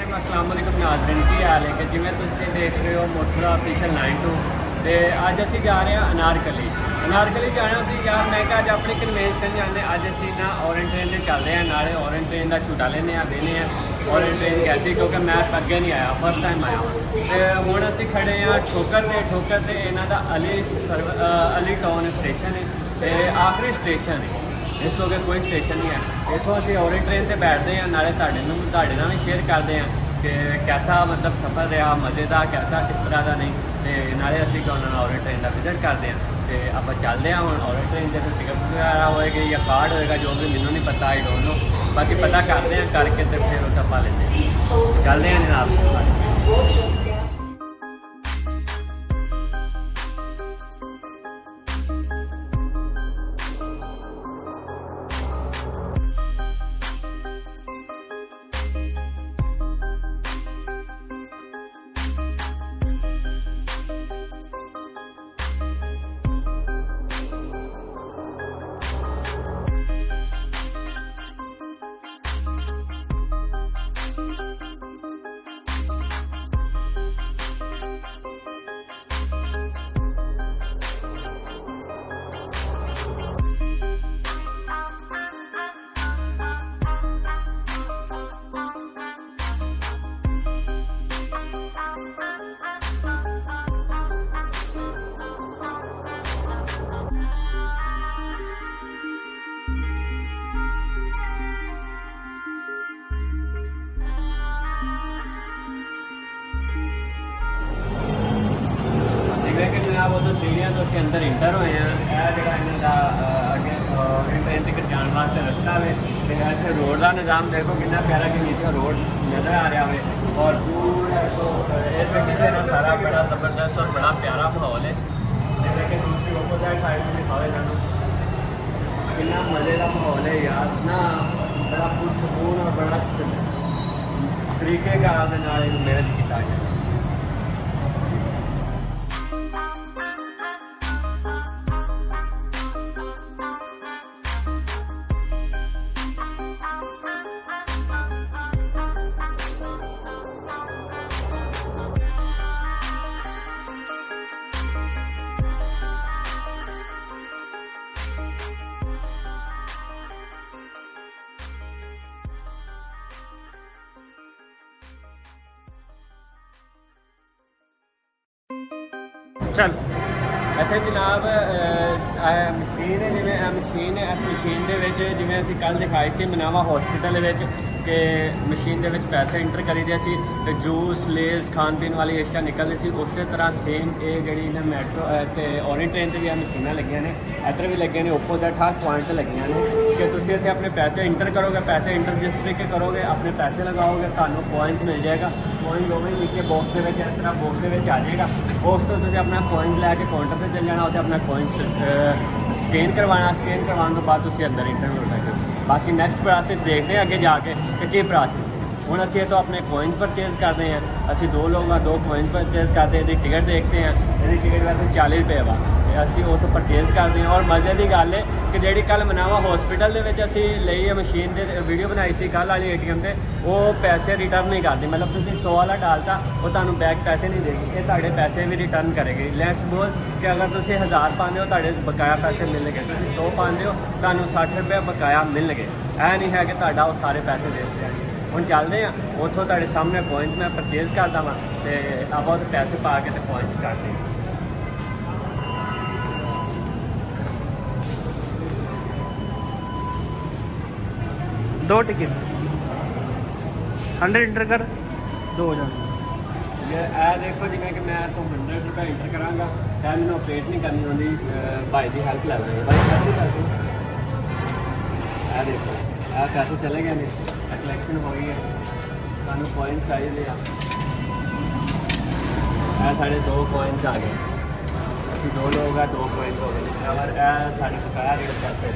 वालेकुम अस्सलाम वालेकुम नाज़रीन की हाल है कि जिमें तुम देख रहे हो मोटरा ऑफिशियल 92 तो अज असी जा रहे हैं अनारकली जाना सी यार मैं क्या अज अपनी कन्वेंस करने जाते अज असी ना ऑरेंज ट्रेन से चल रहे हैं नाले ऑरेंज ट्रेन का झूटा लेने बेने ऑरेंज ट्रेन कैसी क्योंकि मैं अगे नहीं आया फर्स्ट टाइम आया तो हूँ असी खड़े हैं ठोकर से इन्हों का अली टाउन स्टेशन है आखिरी स्टेशन है इस तो अगर कोई स्टेशन नहीं है इतों असी ऑरेंज ट्रेन से बैठते हैं नाले तुहाडे नाल भी शेयर करते हैं कि कैसा मतलब सफ़र रहा मज़ेदार कैसा किस तरह का नहीं तो नाले असी उन्होंने ऑरेंज ट्रेन का विजिट करते हैं तो आप चलते हैं हम ऑरेंज ट्रेन से टिकट वगैरह होएगी या कार्ड होएगा जो भी मैनू नहीं पता आई डोंट नो बाकी पता करते हैं करके तो फिर उस पा लेते हैं चलते हैं जनाब। वो तो सीढ़ियाँ तो अभी अंदर इंटर हुए हैं यह जो इन्हों अगे ट्रेन तक जाने वास्ते रस्ता है इतने रोड का निज़ाम देखो कितना प्यारा कि नीचे रोड नज़र आ रहा है और पूरा तो इस पीछे ना सारा बड़ा ज़बरदस्त और बड़ा प्यारा माहौल है जैसे कि दूसरी ओपोजिट साइड में दिखावे जाना कितना मज़े का माहौल है यार ना बड़ा पुरसकून और बड़ा तरीके का मेहनत किया गया। चल इतने जनाब मशीन है जिमें मशीन है इस मशीन के जिमें असी कल दिखाई सी मनावा हॉस्पिटल कि मशीन के पैसे इंटर करी दे सी तो जूस लेस खान पीन वाली एशिया निकलती सी उस तरह सेम ये जी मैट्रो तो ऑरेंज ट्रेन से भी मशीन लगियां ने इधर भी लगे ने ओपोजिट हर पॉइंट लगियां ने कि तुम इतने अपने पैसे इंटर करोगे पैसे इंटर जिस तरीके करोगे अपने पैसे लगाओगे तो पॉइंट्स मिल जाएगा पॉइंट जो भी नीचे बॉक्स के इस तरह बॉक्स के आ जाएगा उस तो तुम अपना पॉइंट लैके काउंटर पर चल जाना उत्थे अपना पॉइंट्स स्कैन करवाने तो बाद तुम अंदर इंटर हो सकते हो। बाकी नैक्सट प्रासेस देखते हैं आगे जाके कि प्रासेस हूँ असी तो अपने पॉइंट परचेज करते हैं असी दो लोग दो पॉइंट परचेज करते हैं टिकट देखते हैं यदि टिकट वैसे 40 रुपये वा असी उतो परचेज करते हैं और मज़े की गल है कि जी कल मनावा हॉस्पिटल असी ली मशीन के वीडियो बनाई सी कल वाली ATM से वो पैसे रिटर्न नहीं करती मतलब तुम 100 वाला डालता वो तुम बैक पैसे नहीं देगी ये तुहाडे पैसे भी रिटर्न करेगी लेट्स बोल कि अगर तुम 1000 पाते हो तुहाडे बकाया पैसे मिल गए तुम 100 पाते हो तुहानू 60 रुपये बकाया मिल गए ऐ नहीं है कि तुहाडा वो सारे पैसे वेस्ट जाएंगे। हम चलते हैं उतों तुहाडे सामने पॉइंट्स मैं परचेज करता वा तो आप पैसे पा के पॉइंट्स करते हैं। दो टिकट्स 100 इंटर कर दो हो जाए ए देखो जिमें कि मैं तो 100 रुपये इंटर कराँगा क्या मैंने ऑपरेट नहीं करनी आती भाई की हेल्प ले लेंगे भाई पैसे पैसे ए देखो ए पैसे चले गए ने कलैक्शन हो गई है सानू पॉइंट्स चाहिए साढ़े 2 पॉइंट्स आ गए अभी 2 लोग हैं 2 पॉइंट्स हो गए और साढ़े बकाया रेट पैसे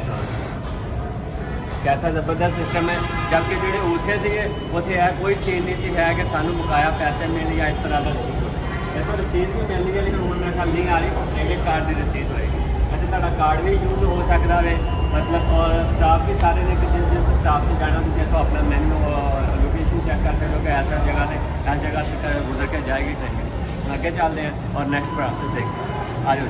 कैसा ज़बरदस्त सिस्टम है जबकि जो उठे थे उसे है कोई सीन नहीं सी है कि सानू बकाया पैसे मिल या इस तरह का सीन देखो रसीद भी मिल गई लेकिन हूँ मेरे ख्याल नहीं आ रही क्रेडिट कार्ड की रसीद होएगी अच्छा तुहाडा कार्ड भी यूज हो सकता है मतलब और स्टाफ भी सारे ने जिस जिस स्टाफ को कहना तुम तो अपना मैनू लोकेशन चेक चेक कर सकते हो कि ऐसा जगह से इस जगह से गुजर के जाएगी ट्रेन। आगे चलते हैं और नेक्स्ट प्रोसेस देखते हैं। आ जाओ।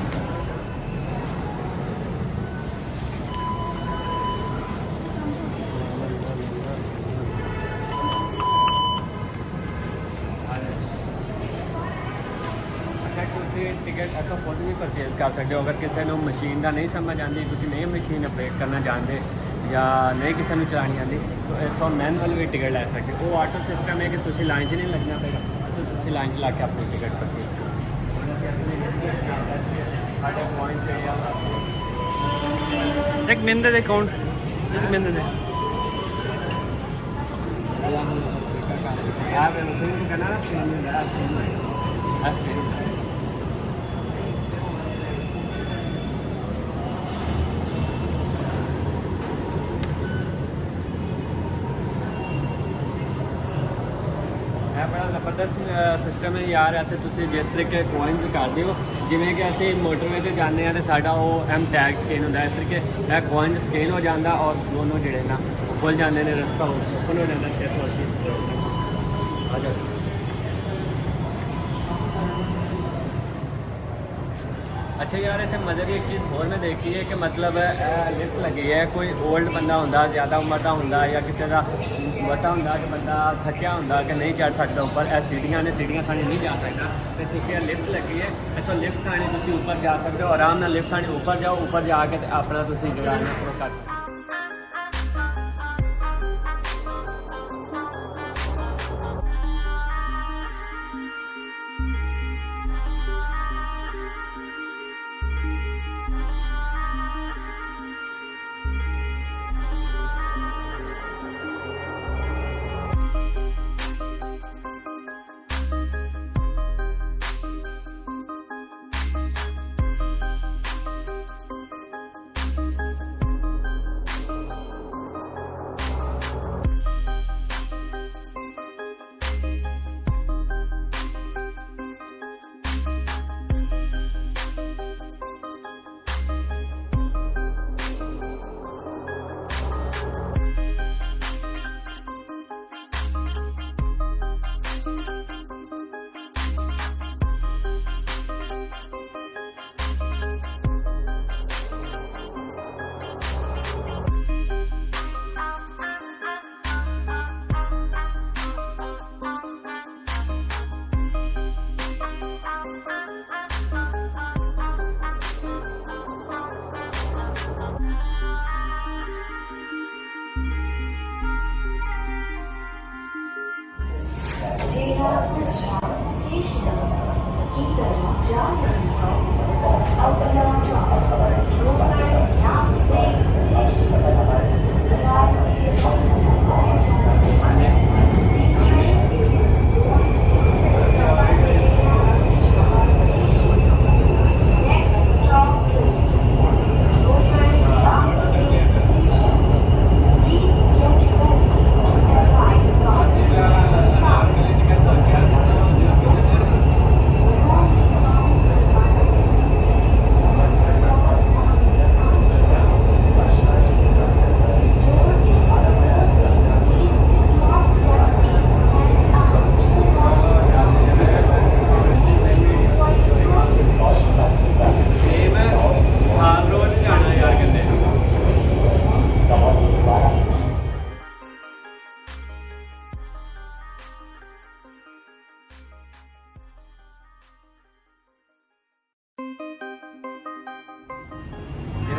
टिकट अच्छा खुद भी परचेज कर सकते हो। अगर किसी को मशीन का नहीं समझ आती, तुम नहीं मशीन अपडेट करना जानते या नहीं किसी को चलानी आती, तो इतों मैनुअल भी टिकट लै सकते। वो ऑटो सिस्टम है कि तुम लाइन च नहीं लगना पेगा, तो तुम लाइन च ला के अपनी टिकट परचेज करो। एक मिनट दे अकाउंट, एक मिनट दे बड़ा जबरदस्त सिस्टम है यार। इतने तुम जिस तरीके कोइंस कर दिओ, जिमें कि असं मोटरवे से जाने तो साडा वो एम टैग स्कैन होता है, इस तरीके कोइंस स्कैन हो जाता और दोनों जोड़े ना खुल जाते हैं, रस्ता ओपन हो जाता है। अच्छा यार इतने मजे की एक चीज़ होर मैं देखी है कि मतलब लिफ्ट लगी है। कोई ओल्ड बंदा होंदा, ज़्यादा उम्र का होंदा या किसी का पता होंदा कि बंदा थकिया होंदा कि नहीं चढ़ सकता ऊपर, सीढ़ियाँ ने सीढ़ियाँ थाने नहीं जा सकता, तो तुम लिफ्ट लगी है इतों लिफ्ट थाने तुम ऊपर जा सकते हो। आराम नाल लिफ्ट थाने ऊपर जाओ, ऊपर जाके अपना तुम जो है कर सकते हो।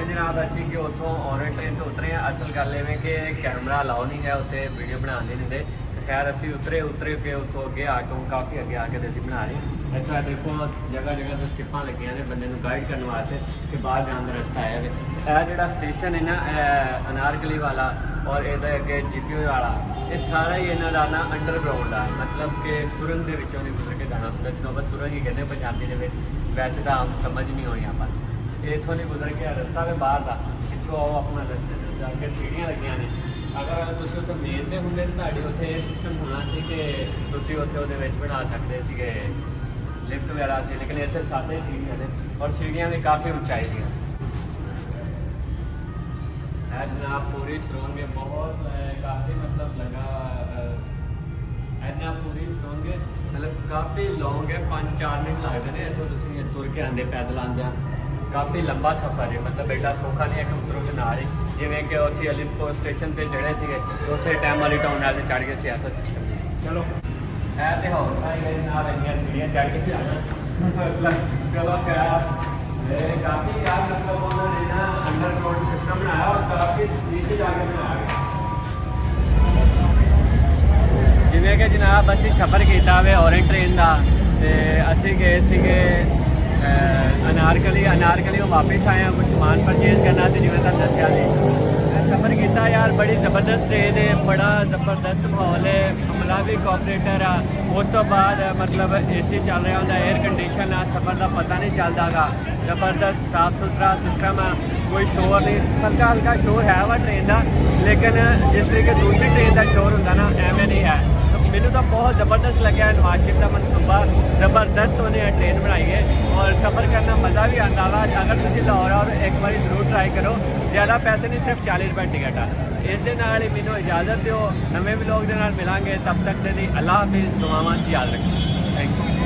जनाब असी कि उतों ऑरेंज ट्रेन तो उतरे हैं। असल गल इवें कि कैमरा अलाउ नहीं है उत्थे, वीडियो बनाने नहीं दे। खैर असी उतरे के उतों अगे आके काफ़ी अगे आके तो असी बना रहे हैं। इतना देखो जगह जगह तो स्टिप्पां लगियां ने बंदे नूं गाइड करने वास्ते कि बाहर जाने का रस्ता है। यह जिहड़ा स्टेशन है ना अनारकली वाला और ये अगे जीपीओ वाला, ये सारा ही इन्हां दा ना अंडरग्राउंड है, मतलब कि सुरंग के विचों नहीं गुजर के जाना होंदा, जिन्हों बस सुरंग ही कहते पंजाबी दे विच, वैसे तो आम समझ नहीं होनी आप। इतों नहीं गुजर के रस्ता भी बाहर का, पिछों आओ अपना रस्ते जाके सीढ़ियाँ लगियां ने। अगर तुम उत्थे मेन ते होंदे ताड़े उत्थे ये सिस्टम होना सी कि तुसीं उत्थे उहदे विच बना सकदे सीगे लिफ्ट वगैरह से, लेकिन इत्थे सादे सीढ़ियाँ ने और सीढ़ियाँ भी काफ़ी ऊंचाई दी है जनाब। पूरी सुरंग बहुत काफ़ी मतलब लगा ਇੰਨਾ ਪੂਰੀ ਸੁਰੰਗ ਮਤਲਬ ਕਾਫੀ ਲੌਂਗ ਹੈ 5-4 ਮਿੰਟ ਲੱਗਦੇ ਨੇ ਇੱਥੋਂ ਤੁਸੀਂ ਤੁਰ ਕੇ ਆਉਂਦੇ ਪੈਦਲ ਆਉਂਦੇ ਆ ਕਾਫੀ ਲੰਬਾ ਸਫ਼ਰ ਹੈ ਮਤਲਬ ਐਡਾ ਸੌਖਾ ਨਹੀਂ ਹੈ ਕਿ ਉਤਰੋ ਤੇ ਨਾਲ ਹੀ ਜਿਵੇਂ ਕਿ ਅਸੀਂ ਅਲੀਪੁਰ ਸਟੇਸ਼ਨ ਤੇ ਚੜ੍ਹੇ ਸੀਗੇ ਉਸੇ ਟਾਈਮ ਵਾਲੀ ਟਾਊਨ ਨਾਲ ਚੜ੍ਹ ਗਏ ਸੀ ਐਸਾ ਸਿਸਟਮ ਚਲੋ ਇਹ ਤੇ ਹੋਰ ਸਾਰੇ ਨਾਲ ਇੰਨੀਆਂ ਸੀੜੀਆਂ ਚੜ੍ਹ ਕੇ ਜਾਣਾ ਚਲੋ ਖੈਰ ਇਹ ਕਾਫੀ ਯਾਰ ਮਤਲਬ ਉਹਨਾਂ ਨੇ ਨਾ ਅੰਡਰਗਰਾਉਂਡ ਸਿਸਟਮ ਬਣਾਇਆ ਔਰ ਕਾਫੀ ਨੀਚੇ ਜਾ ਕੇ ਬਣਾਇਆ ਗਿਆ ਜਿਵੇਂ ਕਿ ਜਨਾਬ ਅਸੀਂ ਸਫ਼ਰ ਕੀਤਾ ਵੇ ਔਰੇਂਟ ਟ੍ਰੇਨ ਦਾ ਤੇ ਅਸੀਂ ਗਏ ਸੀਗੇ ਅਨਾਰਕਲੀ ਤੋਂ ਵਾਪਸ ਆਏ ਹਾਂ ਕੁਝ ਸਮਾਨ ਪਰਚੇਜ਼ ਕਰਨਾ ਸੀ ਜਿਵੇਂ ਤੁਹਾਨੂੰ ਦੱਸਿਆ ਸੀ ਸਫ਼ਰ ਕੀਤਾ ਯਾਰ ਬੜੀ ਜ਼ਬਰਦਸਤ ਟ੍ਰੇਨ ਹੈ ਬੜਾ ਜ਼ਬਰਦਸਤ ਮਾਹੌਲ ਹੈ ਅਮਲਾ ਵੀ ਕੋਆਪਰੇਟਰ ਆ ਉਸ ਤੋਂ ਬਾਅਦ ਮਤਲਬ ਏਸੀ ਚੱਲ ਰਿਹਾ ਹੁੰਦਾ 에ਅਰ ਕੰਡੀਸ਼ਨ ਆ ਸਫ਼ਰ ਦਾ ਪਤਾ ਨਹੀਂ ਚੱਲਦਾਗਾ ਜ਼ਬਰਦਸਤ ਸਾਫ ਸੁਥਰਾ ਸਿਸਟਮ ਆ ਕੋਈ ਸ਼ੋਰ ਨਹੀਂ ਹਲਕਾ ਹਲਕਾ ਸ਼ੋਰ ਹੈ ਵਾ ਟ੍ਰੇਨ ਦਾ ਲੇਕਿਨ ਜਿਸ ਤਰੀਕੇ ਦੂਸਰੀ ਟ੍ਰੇਨ ਦਾ ਸ਼ੋਰ ਹੁੰਦਾ ਨਾ ਐਵੇਂ ਨਹੀਂ ਹੈ ਮੈਨੂੰ ਤਾਂ ਬਹੁਤ ਜ਼ਬਰਦਸਤ ਲੱਗਿਆ ਨਵਾਜ਼ ਸ਼ਰੀਫ ਦਾ ਮਨਸੂਬਾ ਜ਼ਬਰਦਸਤ ਉਹਨੇ ਟ੍ਰੇਨ ਬਣਾਈ ਹੈ ਔਰ ਸਫ਼ਰ ਕਰਨਾ ਮਜ਼ਾ ਵੀ ਆਉਂਦਾ ਵਾ ਅਗਰ ਤੁਸੀਂ ਲਾਹੌਰ ਆਓ ਇੱਕ ਵਾਰੀ ਜ਼ਰੂਰ ਟਰਾਈ ਕਰੋ ਜ਼ਿਆਦਾ ਪੈਸੇ ਨਹੀਂ ਸਿਰਫ 40 ਰੁਪਏ ਟਿਕਟ ਆ ਇਸ ਦੇ ਨਾਲ ਹੀ ਮੈਨੂੰ ਇਜਾਜ਼ਤ ਦਿਓ ਨਵੇਂ ਵਲੋਗ ਦੇ ਨਾਲ ਮਿਲਾਂਗੇ ਤਬ ਤੱਕ ਦੇ ਲਈ ਅੱਲਾ ਹਾਫਿਜ਼ ਦੁਆਵਾਂ 'ਚ ਯਾਦ ਰੱਖੋ ਥੈਂਕ ਯੂ